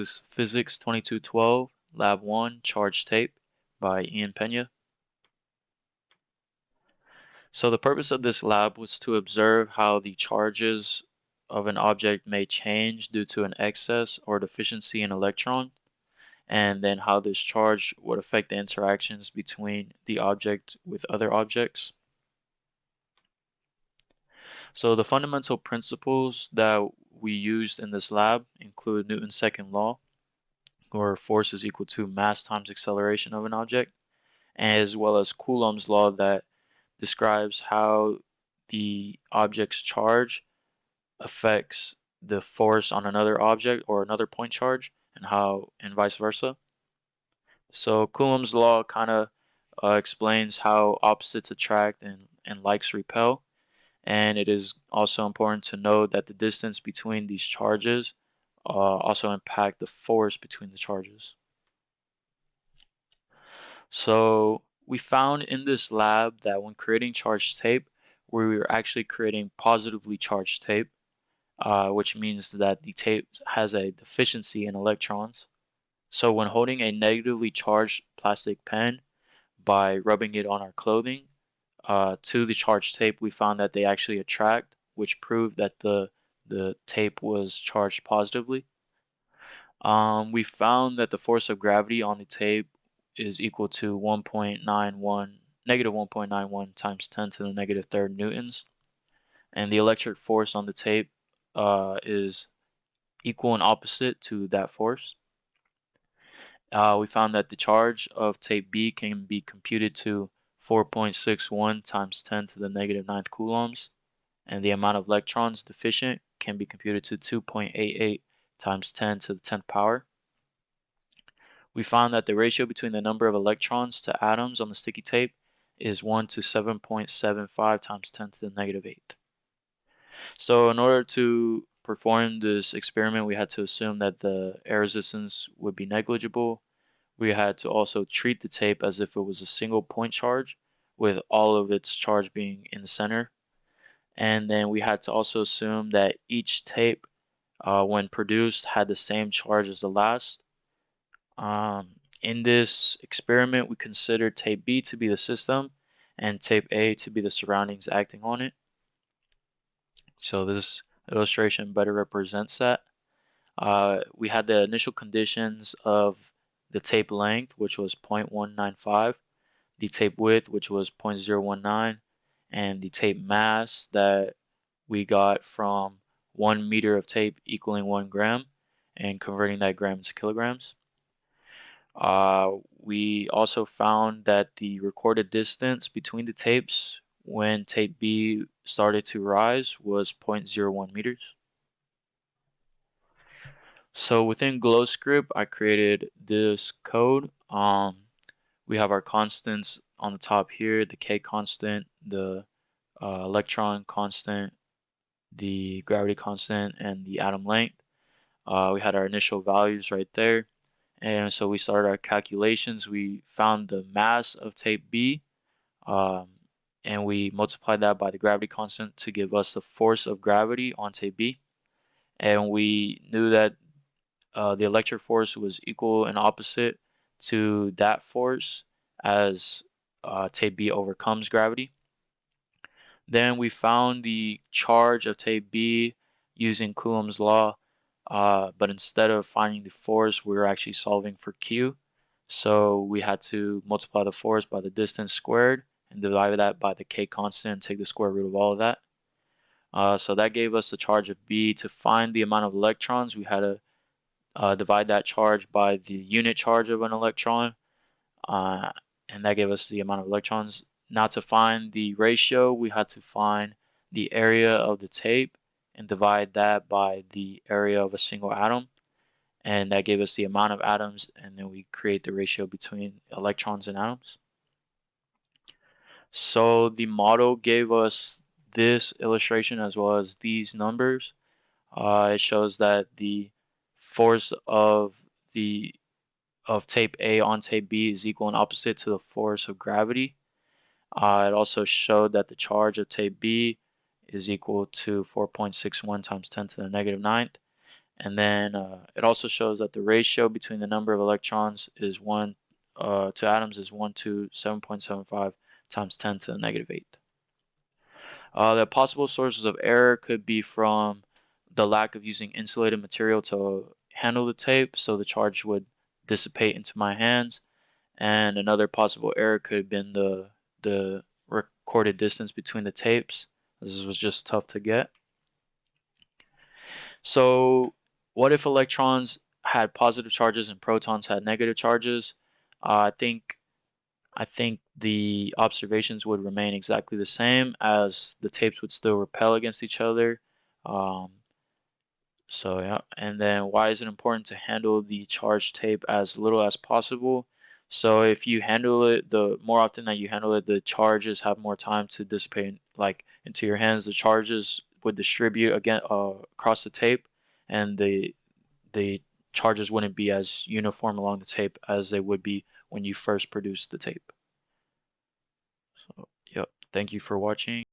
is Physics 2212, Lab 1, Charged Tape by Ian Pena. So the purpose of this lab was to observe how the charges of an object may change due to an excess or deficiency in electron, and then how this charge would affect the interactions between the object with other objects. So the fundamental principles that we used in this lab include Newton's second law, where force is equal to mass times acceleration of an object, as well as Coulomb's law that describes how the object's charge affects the force on another object or another point charge, and vice versa. So Coulomb's law kind of explains how opposites attract and likes repel, and it is also important to note that the distance between these charges also impact the force between the charges. So we found in this lab that when creating charged tape, we were actually creating positively charged tape, which means that the tape has a deficiency in electrons. So when holding a negatively charged plastic pen by rubbing it on our clothing to the charged tape, we found that they actually attract, which proved that the tape was charged positively. We found that the force of gravity on the tape is equal to negative 1.91 times 10 to the negative third newtons, and the electric force on the tape is equal and opposite to that force. We found that the charge of tape B can be computed to 4.61 times 10 to the negative ninth coulombs, and the amount of electrons deficient can be computed to 2.88 times 10 to the 10th power. We found that the ratio between the number of electrons to atoms on the sticky tape is 1 to 7.75 times 10 to the negative 8th. So in order to perform this experiment, we had to assume that the air resistance would be negligible. We had to also treat the tape as if it was a single point charge, with all of its charge being in the center. And then we had to also assume that each tape, when produced, had the same charge as the last. In this experiment, we considered tape B to be the system and tape A to be the surroundings acting on it. So this illustration better represents that. We had the initial conditions of the tape length, which was 0.195, the tape width, which was 0.019, and the tape mass that we got from 1 meter of tape equaling 1 gram, and converting that gram into kilograms. We also found that the recorded distance between the tapes when tape B started to rise was 0.01 meters. So within GlowScript, I created this code. We have our constants on the top here, the K constant, the electron constant, the gravity constant, and the atom length. We had our initial values right there. And so we started our calculations. We found the mass of tape B, and we multiplied that by the gravity constant to give us the force of gravity on tape B. And we knew that the electric force was equal and opposite to that force as tape B overcomes gravity. Then we found the charge of tape B using Coulomb's law, but instead of finding the force, we were actually solving for Q. So we had to multiply the force by the distance squared and divide that by the K constant and take the square root of all of that. So that gave us the charge of B. To find the amount of electrons, we had to divide that charge by the unit charge of an electron, and that gave us the amount of electrons. Now to find the ratio, we had to find the area of the tape and divide that by the area of a single atom, and that gave us the amount of atoms, and then we create the ratio between electrons and atoms. So the model gave us this illustration as well as these numbers. It shows that the force of tape A on tape B is equal and opposite to the force of gravity. It also showed that the charge of tape B is equal to 4.61 times 10 to the negative ninth, And then it also shows that the ratio between the number of electrons is 1 to atoms is 1 to 7.75 times 10 to the negative 8. The possible sources of error could be from the lack of using insulated material to handle the tape, so the charge would dissipate into my hands. And another possible error could have been the recorded distance between the tapes. This was just tough to get. So what if electrons had positive charges and protons had negative charges? I think the observations would remain exactly the same, as the tapes would still repel against each other. Um, so yeah, and then why is it important to handle the charged tape as little as possible? So if you handle it, the more often that you handle it, the charges have more time to dissipate like into your hands. The charges would distribute again across the tape, and the charges wouldn't be as uniform along the tape as they would be when you first produce the tape. So, yep. Thank you for watching.